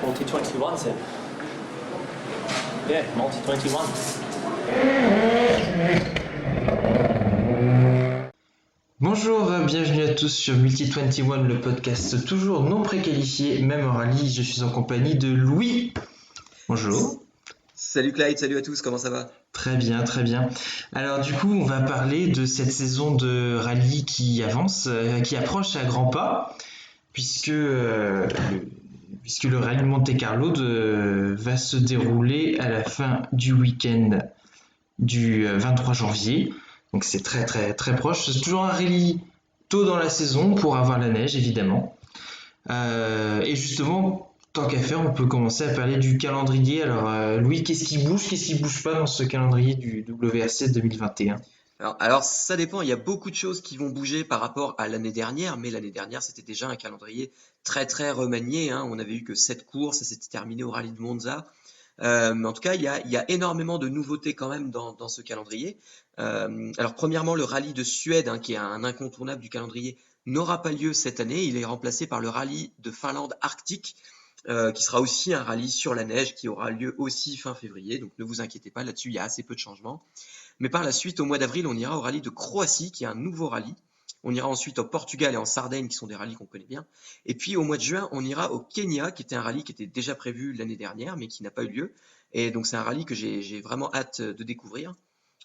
Multi 21, c'est. Yeah, Multi 21. Bonjour, bienvenue à tous sur Multi 21, le podcast toujours non préqualifié, même en rallye. Je suis en compagnie de Louis. Bonjour. Salut Clyde, salut à tous, comment ça va? Très bien, très bien. Alors du coup, on va parler de cette saison de rallye qui avance, qui approche à grands pas, puisque le rallye Monte-Carlo va se dérouler à la fin du week-end du 23 janvier. Donc c'est très très très proche. C'est toujours un rallye tôt dans la saison pour avoir la neige évidemment. Et justement, tant qu'à faire, on peut commencer à parler du calendrier. Alors Louis, qu'est-ce qui bouge pas dans ce calendrier du WRC 2021? Alors ça dépend, il y a beaucoup de choses qui vont bouger par rapport à l'année dernière, mais l'année dernière c'était déjà un calendrier très très remanié, hein. On avait eu que 7 courses, ça s'était terminé au rallye de Monza. Mais en tout cas, il y a énormément de nouveautés quand même dans ce calendrier. Alors premièrement, le rallye de Suède, hein, qui est un incontournable du calendrier, n'aura pas lieu cette année. Il est remplacé par le rallye de Finlande Arctique, qui sera aussi un rallye sur la neige, qui aura lieu aussi fin février. Donc ne vous inquiétez pas, là-dessus, il y a assez peu de changements. Mais par la suite, au mois d'avril, on ira au rallye de Croatie, qui est un nouveau rallye. On ira ensuite au Portugal et en Sardaigne, qui sont des rallyes qu'on connaît bien. Et puis au mois de juin, on ira au Kenya, qui était un rallye qui était déjà prévu l'année dernière, mais qui n'a pas eu lieu. Et donc c'est un rallye que j'ai vraiment hâte de découvrir.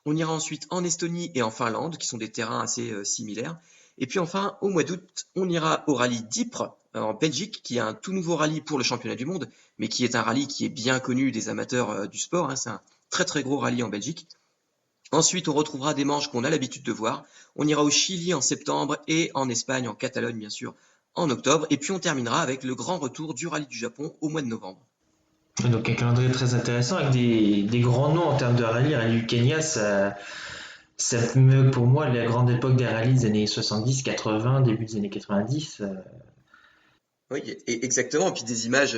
On ira ensuite en Estonie et en Finlande, qui sont des terrains assez similaires. Et puis enfin, au mois d'août, on ira au rallye d'Ypres, en Belgique, qui est un tout nouveau rallye pour le championnat du monde, mais qui est un rallye qui est bien connu des amateurs du sport, hein. C'est un très très gros rallye en Belgique. Ensuite, on retrouvera des manches qu'on a l'habitude de voir. On ira au Chili en septembre et en Espagne, en Catalogne bien sûr, en octobre. Et puis on terminera avec le grand retour du rallye du Japon au mois de novembre. Donc un calendrier très intéressant avec des grands noms en termes de rallye. Rallye du Kenya, ça me, pour moi, la grande époque des rallyes des années 70, 80, début des années 90. Oui, exactement. Et puis des images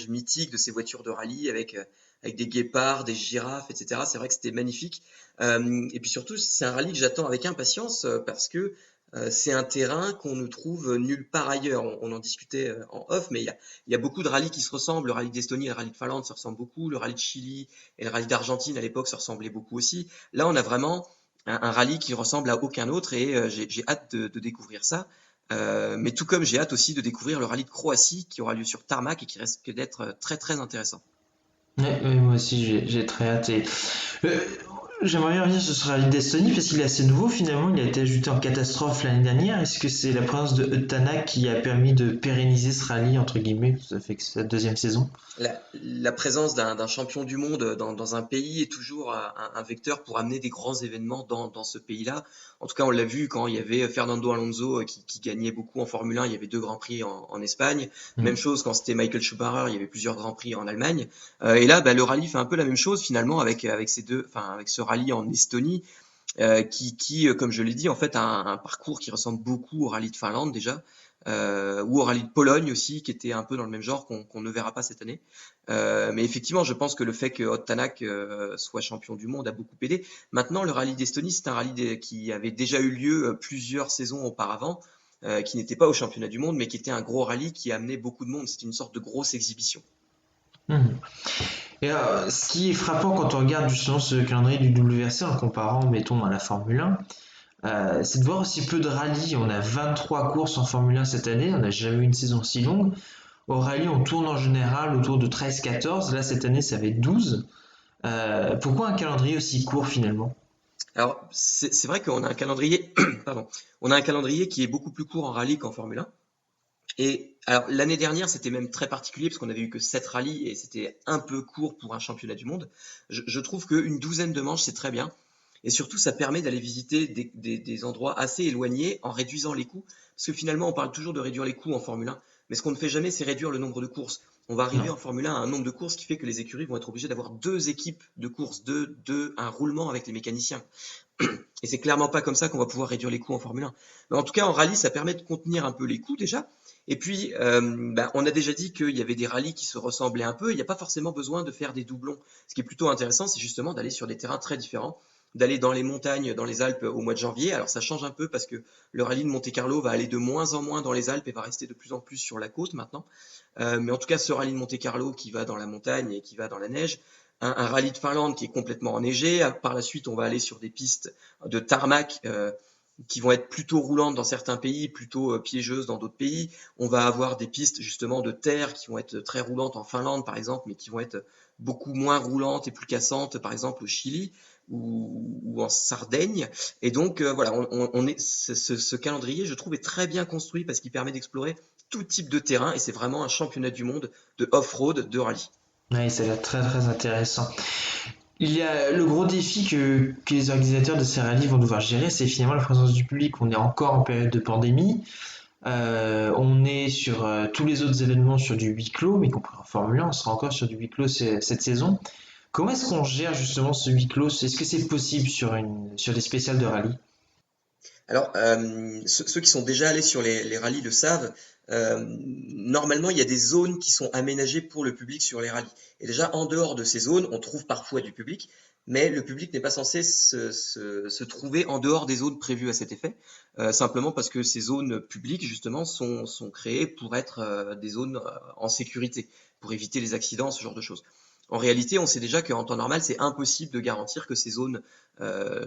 mythiques de ces voitures de rallye avec des guépards, des girafes, etc. C'est vrai que c'était magnifique. Et puis surtout, c'est un rallye que j'attends avec impatience parce que c'est un terrain qu'on ne trouve nulle part ailleurs. On en discutait en off, mais il y a beaucoup de rallyes qui se ressemblent. Le rallye d'Estonie et le rallye de Finlande se ressemblent beaucoup. Le rallye de Chili et le rallye d'Argentine à l'époque se ressemblaient beaucoup aussi. Là, on a vraiment un rallye qui ressemble à aucun autre et j'ai hâte de découvrir ça. Mais tout comme j'ai hâte aussi de découvrir le rallye de Croatie qui aura lieu sur tarmac et qui risque d'être très très intéressant. Ouais, ouais, moi aussi j'ai très hâte. Euh, J'aimerais bien revenir sur ce rallye d'Estonie parce qu'il est assez nouveau finalement. Il a été ajouté en catastrophe l'année dernière. Est-ce que c'est la présence de Tanak qui a permis de pérenniser ce rallye entre guillemets? Ça fait que c'est sa deuxième saison. La présence d'un champion du monde dans un pays est toujours un vecteur pour amener des grands événements dans ce pays-là. En tout cas, on l'a vu quand il y avait Fernando Alonso qui gagnait beaucoup en Formule 1, il y avait deux grands prix en Espagne. Même Mm. chose quand c'était Michael Schumacher, il y avait plusieurs grands prix en Allemagne. Et là, bah, le rallye fait un peu la même chose finalement avec ces deux, enfin avec ce rallye en Estonie. Comme je l'ai dit, en fait, a un parcours qui ressemble beaucoup au rallye de Finlande déjà, ou au rallye de Pologne aussi, qui était un peu dans le même genre qu'on ne verra pas cette année. Mais effectivement, je pense que le fait que Ott Tanak soit champion du monde a beaucoup aidé. Maintenant, le rallye d'Estonie, c'est un qui avait déjà eu lieu plusieurs saisons auparavant, qui n'était pas au championnat du monde, mais qui était un gros rallye qui a amené beaucoup de monde. C'était une sorte de grosse exhibition. Mm. Et ce qui est frappant quand on regarde justement ce calendrier du WRC en le comparant, mettons, à la Formule 1, c'est de voir aussi peu de rallyes. On a 23 courses en Formule 1 cette année, on n'a jamais eu une saison si longue. Au rallye, on tourne en général autour de 13-14. Là, cette année, ça va être 12. Pourquoi un calendrier aussi court finalement? Alors, c'est vrai qu'on a un calendrier, pardon, on a un calendrier qui est beaucoup plus court en rallye qu'en Formule 1. Et alors l'année dernière, c'était même très particulier parce qu'on avait eu que 7 rallyes et c'était un peu court pour un championnat du monde. Je trouve qu'une douzaine de manches, c'est très bien. Et surtout, ça permet d'aller visiter des endroits assez éloignés en réduisant les coûts. Parce que finalement, on parle toujours de réduire les coûts en Formule 1. Mais ce qu'on ne fait jamais, c'est réduire le nombre de courses. On va arriver Non. en Formule 1 à un nombre de courses qui fait que les écuries vont être obligées d'avoir deux équipes de courses, un roulement avec les mécaniciens. Et c'est clairement pas comme ça qu'on va pouvoir réduire les coûts en Formule 1. Mais en tout cas, en rallye, ça permet de contenir un peu les coûts déjà. Et puis, on a déjà dit qu'il y avait des rallyes qui se ressemblaient un peu. Il n'y a pas forcément besoin de faire des doublons. Ce qui est plutôt intéressant, c'est justement d'aller sur des terrains très différents. d'aller dans les montagnes, dans les Alpes au mois de janvier. Alors ça change un peu parce que le rallye de Monte-Carlo va aller de moins en moins dans les Alpes et va rester de plus en plus sur la côte maintenant. Mais en tout cas, ce rallye de Monte-Carlo qui va dans la montagne et qui va dans la neige, un rallye de Finlande qui est complètement enneigé. Par la suite, on va aller sur des pistes de tarmac qui vont être plutôt roulantes dans certains pays, plutôt piégeuses dans d'autres pays. On va avoir des pistes justement de terre qui vont être très roulantes en Finlande par exemple, mais qui vont être beaucoup moins roulantes et plus cassantes par exemple au Chili ou en Sardaigne. Et donc voilà, ce calendrier, je trouve, est très bien construit parce qu'il permet d'explorer tout type de terrain et c'est vraiment un championnat du monde de off-road, de rallye. Ouais, ça a l'air très très intéressant. Il y a le gros défi que les organisateurs de ces rallyes vont devoir gérer, c'est finalement la présence du public. On est encore en période de pandémie. On est sur tous les autres événements sur du huis clos, mais compris en Formule 1, on sera encore sur du huis clos cette saison. Comment est-ce qu'on gère justement ce huis clos? Est-ce que c'est possible sur des spéciales de rallye? Alors, ceux qui sont déjà allés sur les rallyes le savent, normalement, il y a des zones qui sont aménagées pour le public sur les rallyes. Et déjà, en dehors de ces zones, on trouve parfois du public, mais le public n'est pas censé se trouver en dehors des zones prévues à cet effet, simplement parce que ces zones publiques, justement, sont créées pour être des zones en sécurité, pour éviter les accidents, ce genre de choses. En réalité, on sait déjà qu'en temps normal, c'est impossible de garantir que ces zones euh,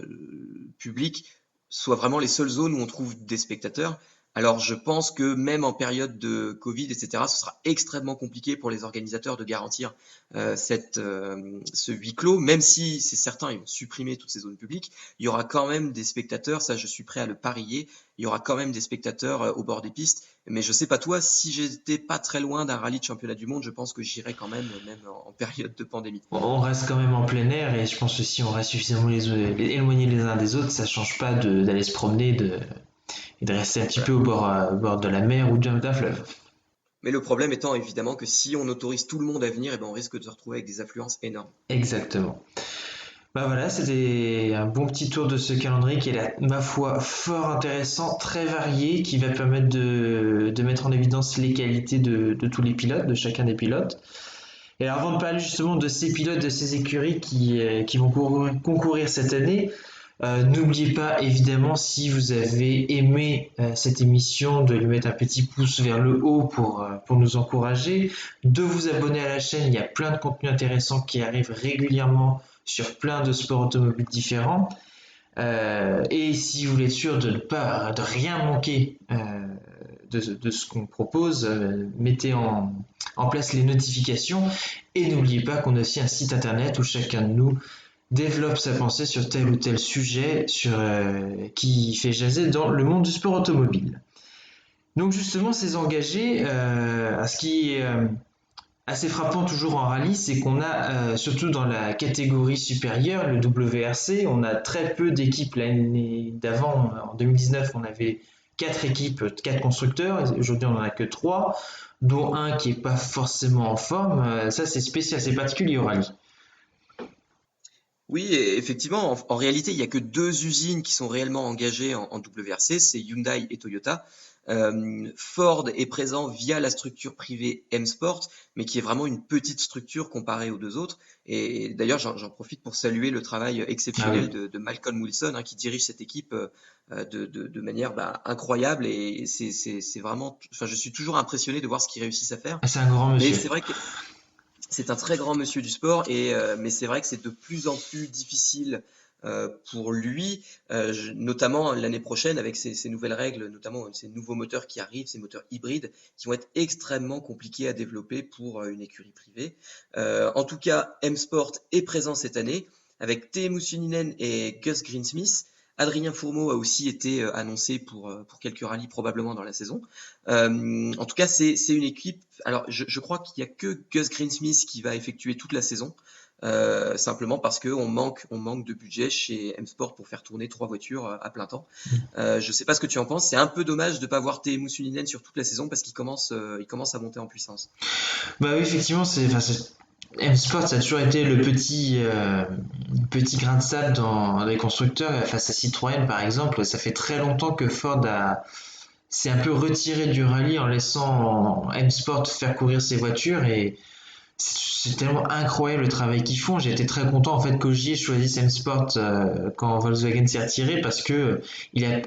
publiques soient vraiment les seules zones où on trouve des spectateurs. Alors je pense que même en période de Covid, etc., ce sera extrêmement compliqué pour les organisateurs de garantir ce huis clos, même si c'est certain, ils vont supprimer toutes ces zones publiques, il y aura quand même des spectateurs, ça je suis prêt à le parier, il y aura quand même des spectateurs au bord des pistes, mais je sais pas toi, si j'étais pas très loin d'un rallye de championnat du monde, je pense que j'irais quand même, même en période de pandémie. On reste quand même en plein air et je pense que si on reste suffisamment éloignés les uns des autres, ça change pas d'aller se promener et de rester un petit Voilà. peu au bord de la mer ou d'un fleuve. Mais le problème étant évidemment que si on autorise tout le monde à venir, eh ben on risque de se retrouver avec des affluences énormes. Exactement. Bah voilà, c'était un bon petit tour de ce calendrier qui est, ma foi, fort intéressant, très varié, qui va permettre de mettre en évidence les qualités de tous les pilotes, de chacun des pilotes. Et alors, avant de parler justement de ces pilotes, de ces écuries qui vont concourir cette année, n'oubliez pas évidemment, si vous avez aimé cette émission, de lui mettre un petit pouce vers le haut pour nous encourager, de vous abonner à la chaîne. Il y a plein de contenus intéressants qui arrivent régulièrement sur plein de sports automobiles différents. Et si vous voulez être sûr de rien manquer de ce qu'on propose, mettez en place les notifications et n'oubliez pas qu'on a aussi un site internet où chacun de nous développe sa pensée sur tel ou tel sujet qui fait jaser dans le monde du sport automobile. Donc justement, ces engagés, ce qui est assez frappant toujours en rallye, c'est qu'on a, surtout dans la catégorie supérieure, le WRC, on a très peu d'équipes. L'année d'avant, en 2019, on avait 4 équipes, 4 constructeurs. Aujourd'hui, on n'en a que 3, dont un qui n'est pas forcément en forme. Ça, c'est spécial, c'est particulier au rallye. Oui, et effectivement, en réalité, il n'y a que deux usines qui sont réellement engagées en WRC, c'est Hyundai et Toyota. Ford est présent via la structure privée M-Sport, mais qui est vraiment une petite structure comparée aux deux autres. Et d'ailleurs, j'en profite pour saluer le travail Ah exceptionnel oui, de Malcolm Wilson, qui dirige cette équipe de manière incroyable. Et c'est vraiment, enfin, je suis toujours impressionné de voir ce qu'ils réussissent à faire. c'est un grand Mais monsieur. c'est vrai que c'est un très grand monsieur du sport, mais c'est vrai que c'est de plus en plus difficile pour lui, notamment l'année prochaine avec ces nouvelles règles, notamment ces nouveaux moteurs qui arrivent, ces moteurs hybrides, qui vont être extrêmement compliqués à développer pour une écurie privée. En tout cas, M-Sport est présent cette année avec Teemu Suninen et Gus Greensmith. Adrien Fourmeau a aussi été annoncé pour quelques rallyes probablement dans la saison. En tout cas, c'est une équipe. Alors, je crois qu'il n'y a que Gus Greensmith qui va effectuer toute la saison, simplement parce qu'on manque de budget chez M-Sport pour faire tourner 3 voitures à plein temps. Je ne sais pas ce que tu en penses. C'est un peu dommage de ne pas voir Teemu Suninen sur toute la saison parce qu'il commence à monter en puissance. Bah oui, effectivement, M-Sport, ça a toujours été le petit grain de sable dans les constructeurs face à Citroën, par exemple. Ça fait très longtemps que s'est un peu retiré du rallye en laissant M-Sport faire courir ses voitures et C'est tellement incroyable le travail qu'ils font. J'ai été très content en fait qu'Ogier choisisse M-Sport quand Volkswagen s'est retiré parce que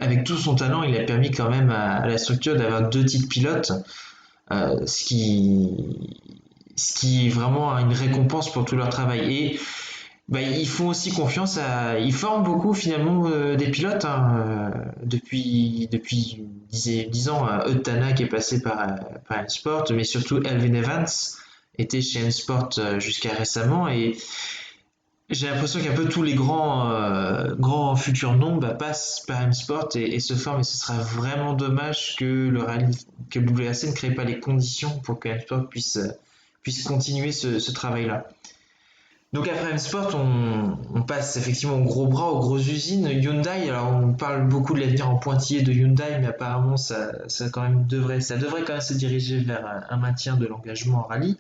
avec tout son talent, il a permis quand même à la structure d'avoir deux titres pilotes, euh, ce qui, ce qui est vraiment une récompense pour tout leur travail. Et bah, ils font aussi ils forment beaucoup finalement des pilotes hein, depuis 10 ans. Euthana qui est passé par M-Sport, mais surtout Elvin Evans était chez M-Sport jusqu'à récemment et j'ai l'impression qu'un peu tous les grands futurs noms bah, passent par M-Sport et se forment et ce sera vraiment dommage que le WRC ne crée pas les conditions pour que M-Sport puisse continuer ce travail-là. Donc après M-Sport, on passe effectivement aux gros bras, aux grosses usines. Hyundai, alors on parle beaucoup de l'avenir en pointillé de Hyundai, mais apparemment ça devrait quand même se diriger vers un maintien de l'engagement en rallye.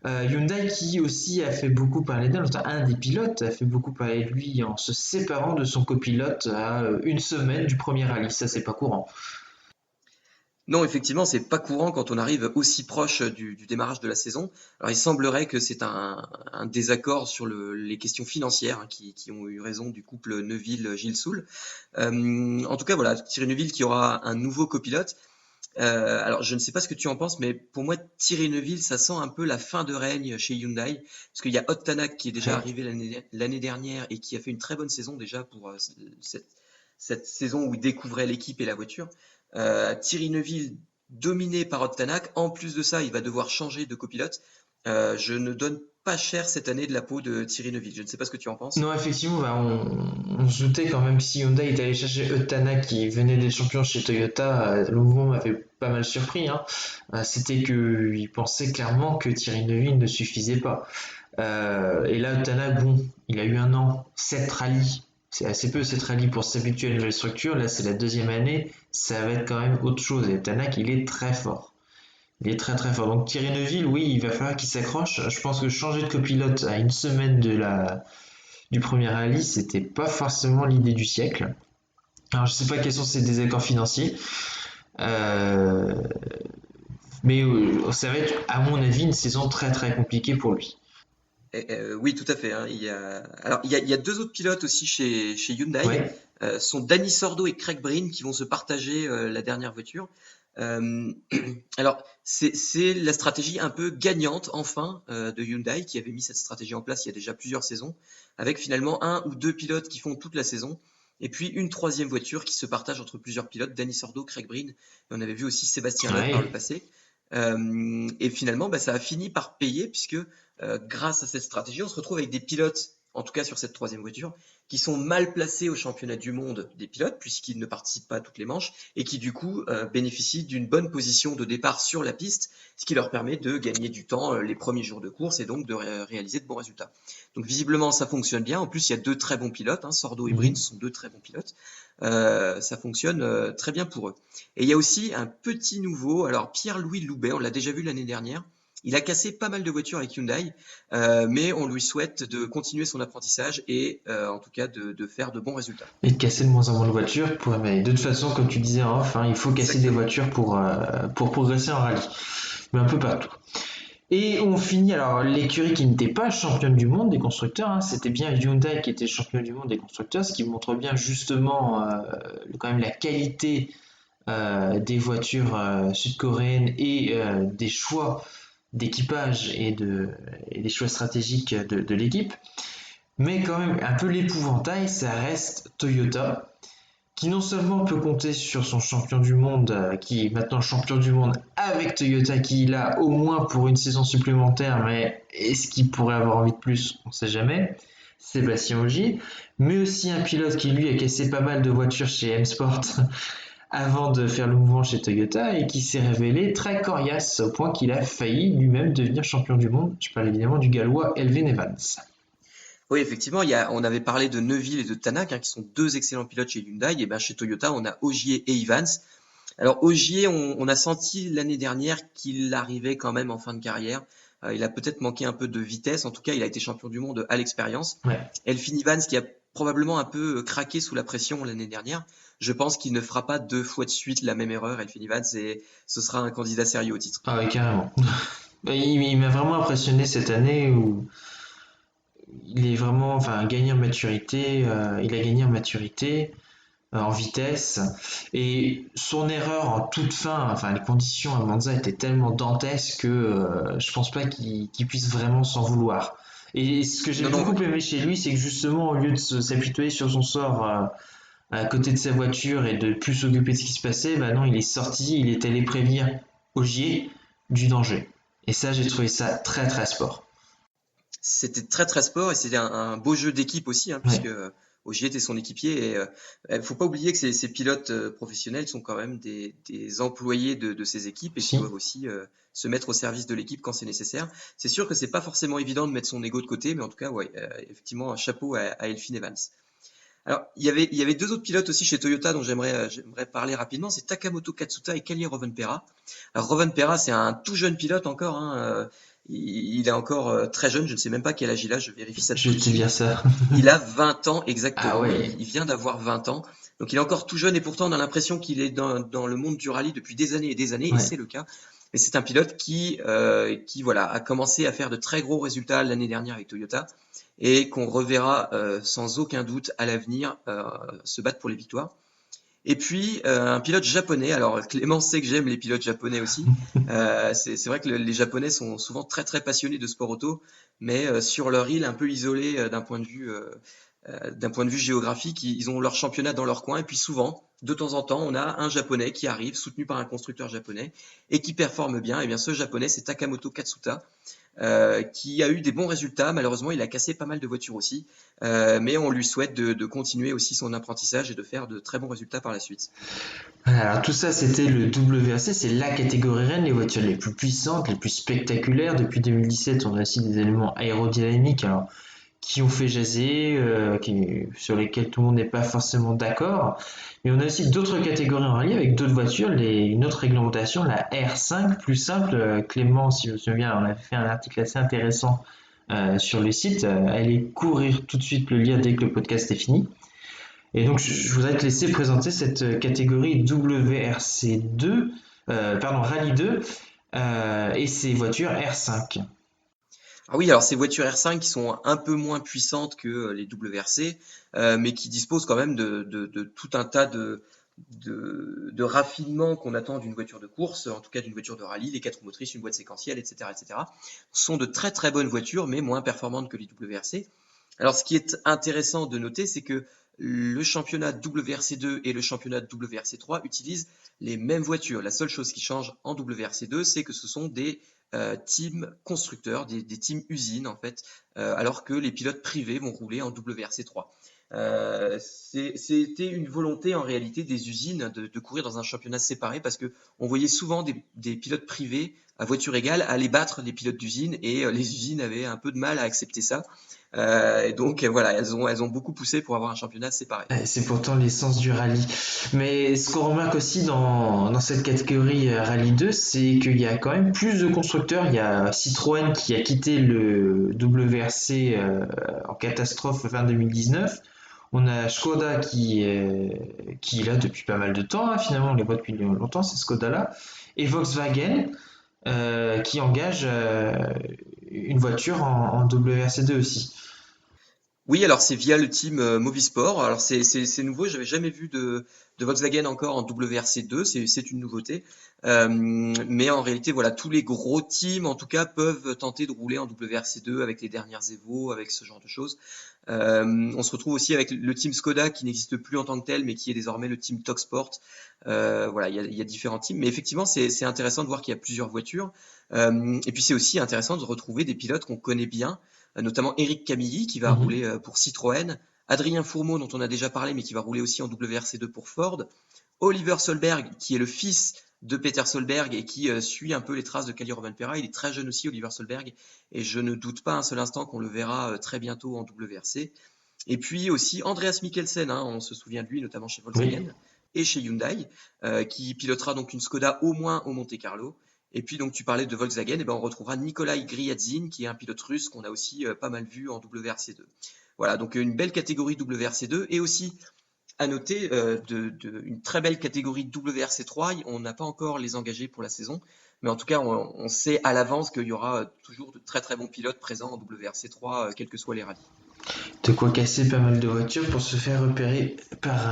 Hyundai qui aussi a fait beaucoup parler d'elle, enfin, un des pilotes a fait beaucoup parler de lui en se séparant de son copilote à une semaine du premier rallye. Ça, c'est pas courant. Non, effectivement, c'est pas courant quand on arrive aussi proche du démarrage de la saison. Alors, il semblerait que c'est un désaccord sur les questions financières hein, qui ont eu raison du couple Neuville-Gilles Soul. En tout cas, voilà, Thierry Neuville qui aura un nouveau copilote. Alors, je ne sais pas ce que tu en penses, mais pour moi, Thierry Neuville, ça sent un peu la fin de règne chez Hyundai, parce qu'il y a Ott Tanak qui est déjà Ouais. arrivé l'année dernière et qui a fait une très bonne saison déjà pour cette saison où il découvrait l'équipe et la voiture. Thierry Neuville dominé par Ott Tanak. En plus de ça, il va devoir changer de copilote. Je ne donne pas cher cette année de la peau de Thierry Neuville. Je ne sais pas ce que tu en penses. Non, effectivement, bah, on se doutait quand même que si Hyundai est allé chercher Euthana qui venait des champions chez Toyota, le mouvement m'avait pas mal surpris. Hein. C'était qu'ils pensaient clairement que Thierry Neuville ne suffisait pas. Et là, Euthana, bon, il a eu un an, 7 rallyes. C'est assez peu 7 rallyes pour s'habituer à une nouvelle structure. Là, c'est la deuxième année. Ça va être quand même autre chose. Et Euthana, il est très fort. Il est très très fort. Donc Thierry Neuville, oui, il va falloir qu'il s'accroche. Je pense que changer de copilote à une semaine du premier rallye, c'était pas forcément l'idée du siècle. Alors je sais pas quels sont ses désaccords financiers, euh, mais ça va être, à mon avis, une saison très très compliquée pour lui. Oui, tout à fait, hein. Alors, il y a deux autres pilotes aussi chez Hyundai. Ouais, Sont Danny Sordo et Craig Breen qui vont se partager la dernière voiture. Euh, alors, c'est la stratégie un peu gagnante, enfin, de Hyundai, qui avait mis cette stratégie en place il y a déjà plusieurs saisons, avec finalement un ou deux pilotes qui font toute la saison, et puis une troisième voiture qui se partage entre plusieurs pilotes, Danny Sordo, Craig Breen, et on avait vu aussi Sébastien Loeb par le ouais. passé. Et finalement, bah, ça a fini par payer, puisque grâce à cette stratégie, on se retrouve avec des pilotes, en tout cas sur cette troisième voiture, qui sont mal placés au championnat du monde des pilotes, puisqu'ils ne participent pas à toutes les manches, et qui du coup bénéficient d'une bonne position de départ sur la piste, ce qui leur permet de gagner du temps les premiers jours de course et donc de réaliser de bons résultats. Donc visiblement, ça fonctionne bien. En plus, il y a deux très bons pilotes, hein, Sordo et Brins Mhm. sont deux très bons pilotes. Ça fonctionne très bien pour eux. Et il y a aussi un petit nouveau, alors Pierre-Louis Loubet, on l'a déjà vu l'année dernière. Il a cassé pas mal de voitures avec Hyundai, mais on lui souhaite de continuer son apprentissage et en tout cas de faire de bons résultats. Et de casser de moins en moins de voitures. Mais de toute façon, comme tu disais en off, hein, il faut casser des Exactement. voitures pour progresser en rallye. Mais un peu partout. Et on finit, alors l'écurie qui n'était pas championne du monde des constructeurs, hein, c'était bien Hyundai qui était champion du monde des constructeurs, ce qui montre bien justement quand même la qualité des voitures sud-coréennes et des choix d'équipage et des choix stratégiques de l'équipe. Mais quand même, un peu l'épouvantail, ça reste Toyota, qui non seulement peut compter sur son champion du monde, qui est maintenant champion du monde avec Toyota, qui l'a au moins pour une saison supplémentaire, mais est-ce qu'il pourrait avoir envie de plus? On ne sait jamais. Sébastien Ogier, mais aussi un pilote qui lui a cassé pas mal de voitures chez M-Sport avant de faire le mouvement chez Toyota et qui s'est révélé très coriace au point qu'il a failli lui-même devenir champion du monde. Je parle évidemment du gallois Elvin Evans. Oui, effectivement, on avait parlé de Neuville et de Tanak, hein, qui sont deux excellents pilotes chez Hyundai. Et ben chez Toyota, on a Ogier et Evans. Alors Ogier, on a senti l'année dernière qu'il arrivait quand même en fin de carrière. Il a peut-être manqué un peu de vitesse. En tout cas, il a été champion du monde à l'expérience. Ouais. Elfyn Evans, qui a probablement un peu craqué sous la pression l'année dernière. Je pense qu'il ne fera pas deux fois de suite la même erreur, Elfyn Evans, et ce sera un candidat sérieux au titre. Ah ouais, carrément. Il m'a vraiment impressionné cette année où il est vraiment, enfin, gagné en maturité. Il a gagné en maturité, en vitesse. Et son erreur en toute fin, enfin, les conditions à Monza étaient tellement dantesques que je pense pas qu'il puisse vraiment s'en vouloir. Et ce que j'ai Non, non, beaucoup ouais. aimé chez lui, c'est que justement, au lieu de s'apitoyer sur son sort à côté de sa voiture et de plus s'occuper de ce qui se passait, bah non, il est sorti, il est allé prévenir Ogier du danger. Et ça, j'ai trouvé ça très très sport. C'était très très sport et c'était un beau jeu d'équipe aussi, hein, puisque Ouais, Ogier était son équipier. Et faut pas oublier que ces pilotes professionnels sont quand même des employés de ces équipes et qui si. doivent aussi se mettre au service de l'équipe quand c'est nécessaire. C'est sûr que c'est pas forcément évident de mettre son ego de côté, mais en tout cas, ouais, effectivement, un chapeau à Elfyn Evans. Alors, il y avait deux autres pilotes aussi chez Toyota dont j'aimerais parler rapidement, c'est Takamoto Katsuta et Kalle Rovanperä. Alors Rovanperä, c'est un tout jeune pilote encore, hein, il est encore très jeune, je ne sais même pas quel âge il a, je vérifie ça Je tout vais de te dire suite. ça. Il a 20 ans Ah exactement, ouais. il vient d'avoir 20 ans, donc il est encore tout jeune et pourtant on a l'impression qu'il est dans le monde du rallye depuis des années et des années, et Ouais. c'est le cas. Mais c'est un pilote qui voilà, a commencé à faire de très gros résultats l'année dernière avec Toyota et qu'on reverra sans aucun doute à l'avenir se battre pour les victoires. Et puis un pilote japonais. Alors Clément sait que j'aime les pilotes japonais aussi. C'est vrai que les Japonais sont souvent très très passionnés de sport auto, mais sur leur île un peu isolée d'un point de vue géographique, ils ont leur championnat dans leur coin. Et puis souvent, de temps en temps, on a un Japonais qui arrive, soutenu par un constructeur japonais, et qui performe bien. Et bien ce Japonais, c'est Takamoto Katsuta, qui a eu des bons résultats. Malheureusement, il a cassé pas mal de voitures aussi, mais on lui souhaite de continuer aussi son apprentissage et de faire de très bons résultats par la suite. Alors tout ça, c'était le WRC, c'est la catégorie reine, les voitures les plus puissantes, les plus spectaculaires. Depuis 2017, on a aussi des éléments aérodynamiques, alors, qui ont fait jaser, sur lesquels tout le monde n'est pas forcément d'accord. Mais on a aussi d'autres catégories en rallye avec d'autres voitures, une autre réglementation, la R5, plus simple. Clément, si je me souviens, on a fait un article assez intéressant sur le site. Allez courir tout de suite le lire dès que le podcast est fini. Et donc, je voudrais te laisser présenter cette catégorie WRC2, pardon, Rallye 2, et ses voitures R5. Ah oui, alors ces voitures R5 qui sont un peu moins puissantes que les WRC, mais qui disposent quand même de tout un tas de raffinements qu'on attend d'une voiture de course, en tout cas d'une voiture de rallye, les quatre roues motrices, une boîte séquentielle, etc., etc. Sont de très très bonnes voitures, mais moins performantes que les WRC. Alors ce qui est intéressant de noter, c'est que le championnat WRC2 et le championnat WRC3 utilisent les mêmes voitures. La seule chose qui change en WRC2, c'est que ce sont des teams constructeurs, des teams usines en fait, alors que les pilotes privés vont rouler en WRC3. C'était une volonté en réalité des usines de courir dans un championnat séparé parce que on voyait souvent des pilotes privés à voiture égale aller battre les pilotes d'usine et les usines avaient un peu de mal à accepter ça. Et donc voilà, elles ont beaucoup poussé pour avoir un championnat séparé. C'est pourtant l'essence du rallye. Mais ce qu'on remarque aussi dans cette catégorie Rallye 2, c'est qu'il y a quand même plus de constructeurs. Il y a Citroën qui a quitté le WRC en catastrophe fin 2019. On a Skoda qui est là depuis pas mal de temps, hein. Finalement, on les voit depuis longtemps, ces Skoda-là. Et Volkswagen qui engage une voiture en WRC2 aussi. Oui, alors c'est via le team Movisport. Alors c'est nouveau, j'avais jamais vu de Volkswagen encore en WRC2, c'est une nouveauté. Mais en réalité, voilà, tous les gros teams, en tout cas, peuvent tenter de rouler en WRC2 avec les dernières Evo, avec ce genre de choses. On se retrouve aussi avec le team Skoda qui n'existe plus en tant que tel, mais qui est désormais le team Toksport. Voilà, il y a différents teams, mais effectivement, c'est intéressant de voir qu'il y a plusieurs voitures. Et puis c'est aussi intéressant de retrouver des pilotes qu'on connaît bien, notamment Eric Camilli qui va Mhm. rouler pour Citroën, Adrien Fourmeau dont on a déjà parlé mais qui va rouler aussi en WRC2 pour Ford, Oliver Solberg qui est le fils de Peter Solberg et qui suit un peu les traces de Kalle Rovanperä. Il est très jeune aussi, Oliver Solberg, et je ne doute pas un seul instant qu'on le verra très bientôt en WRC. Et puis aussi Andreas Mikkelsen, hein, on se souvient de lui notamment chez Oui. Volkswagen et chez Hyundai, qui pilotera donc une Skoda au moins au Monte Carlo. Et puis donc tu parlais de Volkswagen, et ben on retrouvera Nikolai Gryadzin, qui est un pilote russe qu'on a aussi pas mal vu en WRC2. Voilà, donc une belle catégorie WRC2 et aussi à noter une très belle catégorie WRC3. On n'a pas encore les engagés pour la saison, mais en tout cas, on sait à l'avance qu'il y aura toujours de très très bons pilotes présents en WRC3, quels que soient les rallyes. De quoi casser pas mal de voitures pour se faire repérer par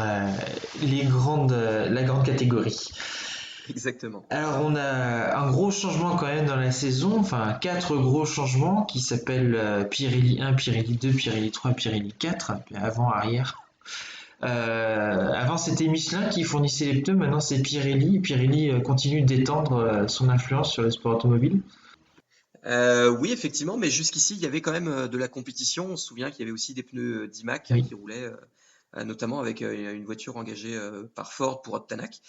la grande catégorie. Exactement. Alors on a un gros changement quand même dans la saison, enfin quatre gros changements qui s'appellent Pirelli 1, Pirelli 2, Pirelli 3, Pirelli 4, avant, arrière. Avant c'était Michelin qui fournissait les pneus, maintenant c'est Pirelli. Pirelli continue d'étendre son influence sur le sport automobile. Oui, effectivement, mais jusqu'ici, il y avait quand même de la compétition. On se souvient qu'il y avait aussi des pneus d'IMAC Oui. qui roulaient, notamment avec une voiture engagée par Ford pour Tanak.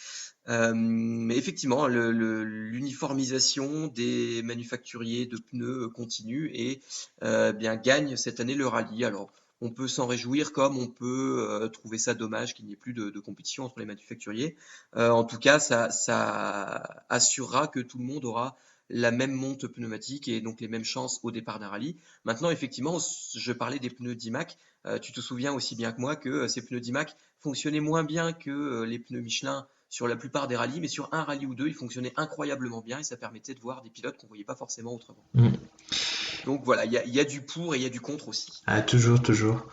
Mais effectivement, l'uniformisation des manufacturiers de pneus continue et bien gagne cette année le rallye. Alors, on peut s'en réjouir comme on peut trouver ça dommage qu'il n'y ait plus de compétition entre les manufacturiers. En tout cas, ça assurera que tout le monde aura la même monte pneumatique et donc les mêmes chances au départ d'un rallye. Maintenant, effectivement, je parlais des pneus d'IMAC. Tu te souviens aussi bien que moi que ces pneus d'IMAC fonctionnaient moins bien que les pneus Michelin sur la plupart des rallyes, mais sur un rallye ou deux, ils fonctionnaient incroyablement bien et ça permettait de voir des pilotes qu'on ne voyait pas forcément autrement. Mm. Donc voilà, il y a du pour et il y a du contre aussi. Ah, toujours, toujours.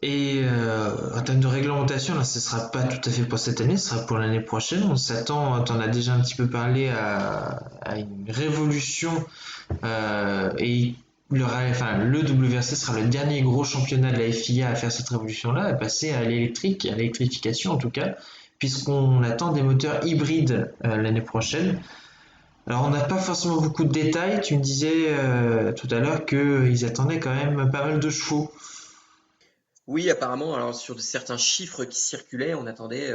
Et en termes de réglementation, là, ce sera pas tout à fait pour cette année, ce sera pour l'année prochaine. On s'attend, tu en as déjà un petit peu parlé, à une révolution et le WRC sera le dernier gros championnat de la FIA à faire cette révolution-là, à passer à l'électrique, à l'électrification en tout cas, puisqu'on attend des moteurs hybrides l'année prochaine. Alors on n'a pas forcément beaucoup de détails, tu me disais tout à l'heure qu'ils attendaient quand même pas mal de chevaux. Oui, apparemment, alors sur certains chiffres qui circulaient, on attendait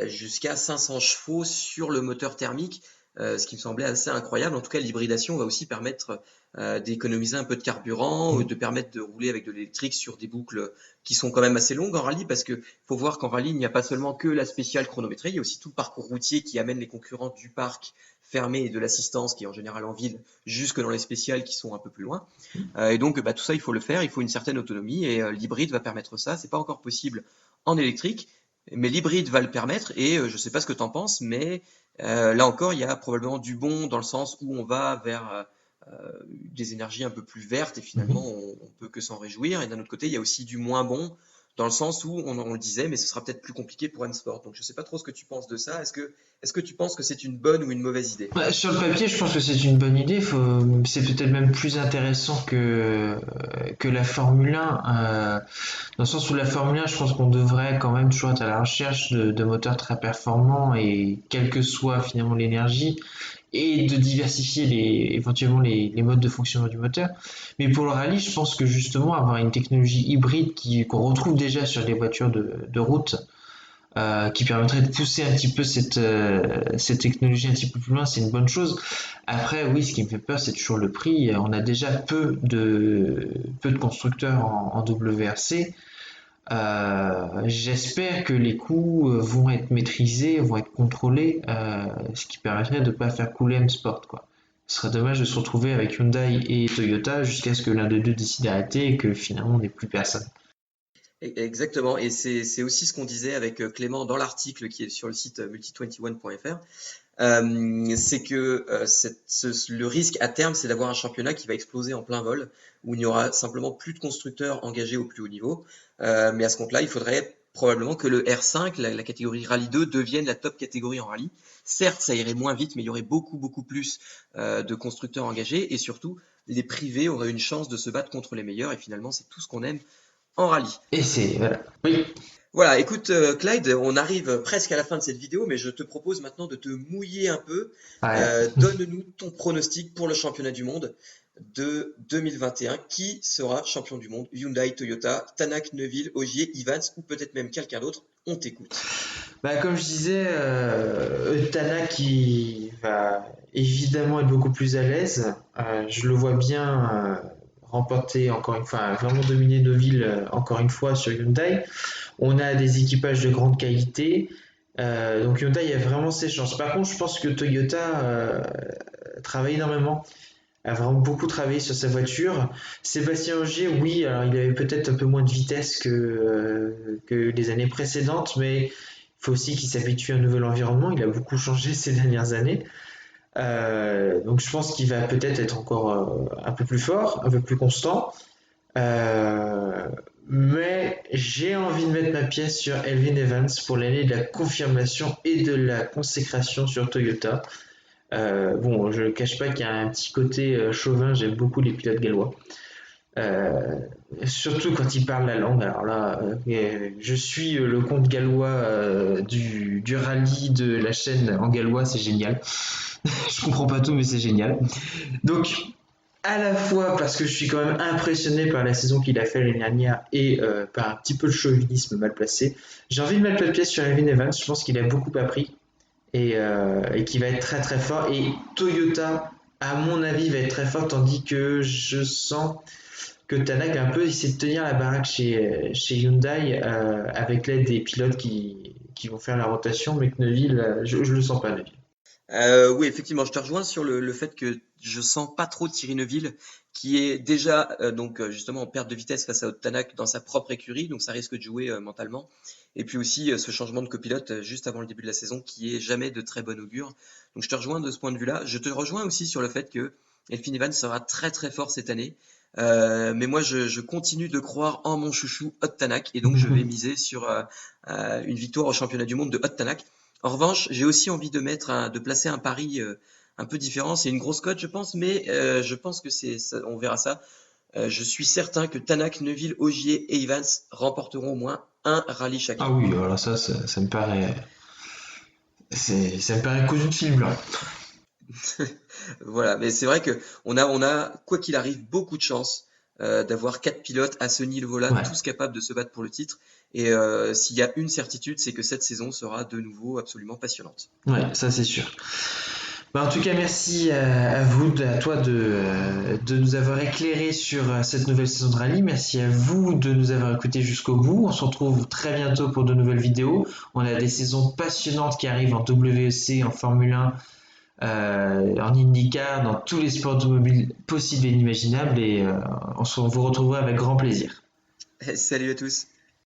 jusqu'à 500 chevaux sur le moteur thermique, ce qui me semblait assez incroyable. En tout cas, l'hybridation va aussi permettre d'économiser un peu de carburant, Mm. de permettre de rouler avec de l'électrique sur des boucles qui sont quand même assez longues en rallye, parce que faut voir qu'en rallye, il n'y a pas seulement que la spéciale chronométrie, il y a aussi tout le parcours routier qui amène les concurrents du parc fermé et de l'assistance, qui est en général en ville, jusque dans les spéciales qui sont un peu plus loin. Et donc, bah, tout ça, il faut le faire, il faut une certaine autonomie et l'hybride va permettre ça. C'est pas encore possible en électrique, mais l'hybride va le permettre et je sais pas ce que tu en penses, mais là encore, il y a probablement du bon dans le sens où on va vers des énergies un peu plus vertes et finalement, Mhm. on peut que s'en réjouir. Et d'un autre côté, il y a aussi du moins bon dans le sens où on le disait, mais ce sera peut-être plus compliqué pour M-Sport. Donc, je sais pas trop ce que tu penses de ça. Est-ce que tu penses que c'est une bonne ou une mauvaise idée? Bah, sur le papier, je pense que c'est une bonne idée. C'est peut-être même plus intéressant que la Formule 1. Dans le sens où la Formule 1, je pense qu'on devrait quand même toujours être à la recherche de moteurs très performants et quelle que soit finalement l'énergie, et de diversifier éventuellement les modes de fonctionnement du moteur. Mais pour le rallye, je pense que justement avoir une technologie hybride qu'on retrouve déjà sur les voitures de route, qui permettrait de pousser un petit peu cette technologie un petit peu plus loin, c'est une bonne chose. Après, oui, ce qui me fait peur, c'est toujours le prix. On a déjà peu de constructeurs en WRC. J'espère que les coûts vont être maîtrisés, vont être contrôlés, ce qui permettrait de ne pas faire couler M-Sport, quoi. Ce serait dommage de se retrouver avec Hyundai et Toyota jusqu'à ce que l'un des deux décide d'arrêter et que finalement on n'ait plus personne. Exactement, et c'est aussi ce qu'on disait avec Clément dans l'article qui est sur le site multi21.fr. C'est que le risque à terme, c'est d'avoir un championnat qui va exploser en plein vol, où il n'y aura simplement plus de constructeurs engagés au plus haut niveau. Mais à ce compte-là, il faudrait probablement que le R5, la catégorie Rallye 2, devienne la top catégorie en rallye. Certes, ça irait moins vite, mais il y aurait beaucoup, beaucoup plus de constructeurs engagés, et surtout, les privés auraient une chance de se battre contre les meilleurs, et finalement, c'est tout ce qu'on aime en rallye. Et c'est, voilà. Oui. Voilà, écoute Clyde, on arrive presque à la fin de cette vidéo, mais je te propose maintenant de te mouiller un peu. Ouais. Donne-nous ton pronostic pour le championnat du monde de 2021. Qui sera champion du monde? Hyundai, Toyota, Tanak, Neuville, Ogier, Evans ou peut-être même quelqu'un d'autre? On t'écoute. Bah, comme je disais, Tana qui va évidemment être beaucoup plus à l'aise. Je le vois bien remporter encore une fois, vraiment dominer nos villes encore une fois sur Hyundai. On a des équipages de grande qualité. Donc Hyundai a vraiment ses chances. Par contre, je pense que Toyota travaille énormément, a vraiment beaucoup travaillé sur sa voiture. Sébastien Ogier, oui, alors il avait peut-être un peu moins de vitesse que les années précédentes, mais il faut aussi qu'il s'habitue à un nouvel environnement. Il a beaucoup changé ces dernières années. Donc je pense qu'il va peut-être être encore un peu plus fort, un peu plus constant. Euh, mais j'ai envie de mettre ma pièce sur Elvin Evans pour l'année de la confirmation et de la consécration sur Toyota. Bon, je ne cache pas qu'il y a un petit côté chauvin, j'aime beaucoup les pilotes gallois. Euh, Surtout quand ils parlent la langue. Alors là, je suis le compte gallois du rallye de la chaîne en gallois, c'est génial. Je comprends pas tout, mais c'est génial. Donc, à la fois parce que je suis quand même impressionné par la saison qu'il a fait l'année dernière et par un petit peu le chauvinisme mal placé, j'ai envie de mettre la pièce sur Evan Evans. Je pense qu'il a beaucoup appris et qu'il va être très très fort. Et Toyota, à mon avis, va être très fort, tandis que je sens que Tanak a un peu essayé de tenir la baraque chez Hyundai avec l'aide des pilotes qui vont faire la rotation, mais que Neville, je le sens pas, Neville. Oui, effectivement, je te rejoins sur le fait que je sens pas trop Thierry Neuville, qui est déjà justement en perte de vitesse face à Otanak dans sa propre écurie, donc ça risque de jouer mentalement. Et puis aussi ce changement de copilote juste avant le début de la saison, qui est jamais de très bon augure. Donc je te rejoins de ce point de vue-là. Je te rejoins aussi sur le fait que Elfyn Evans sera très très fort cette année. Mais moi, je continue de croire en mon chouchou Ott Tanak, et donc je vais miser sur une victoire au championnat du monde de Ott Tanak. En revanche, j'ai aussi envie de placer un pari un peu différent. C'est une grosse cote, je pense, mais je pense que on verra ça. Je suis certain que Tanak, Neuville, Ogier et Evans remporteront au moins un rallye chacun. Ah oui, alors ça me paraît, ça me paraît cousu de fil blanc. Voilà, mais c'est vrai que on a, quoi qu'il arrive, beaucoup de chance d'avoir quatre pilotes à ce niveau-là, Ouais, tous capables de se battre pour le titre. Et s'il y a une certitude, c'est que cette saison sera de nouveau absolument passionnante. ouais, ça c'est sûr. Bah, en tout cas, merci à vous, à toi de nous avoir éclairé sur cette nouvelle saison de rallye. Merci à vous de nous avoir écoutés jusqu'au bout. On se retrouve très bientôt pour de nouvelles vidéos. On a des saisons passionnantes qui arrivent en WEC, en Formule 1, en IndyCar, dans tous les sports automobiles possibles et inimaginables. Et on vous retrouvera avec grand plaisir. Salut à tous!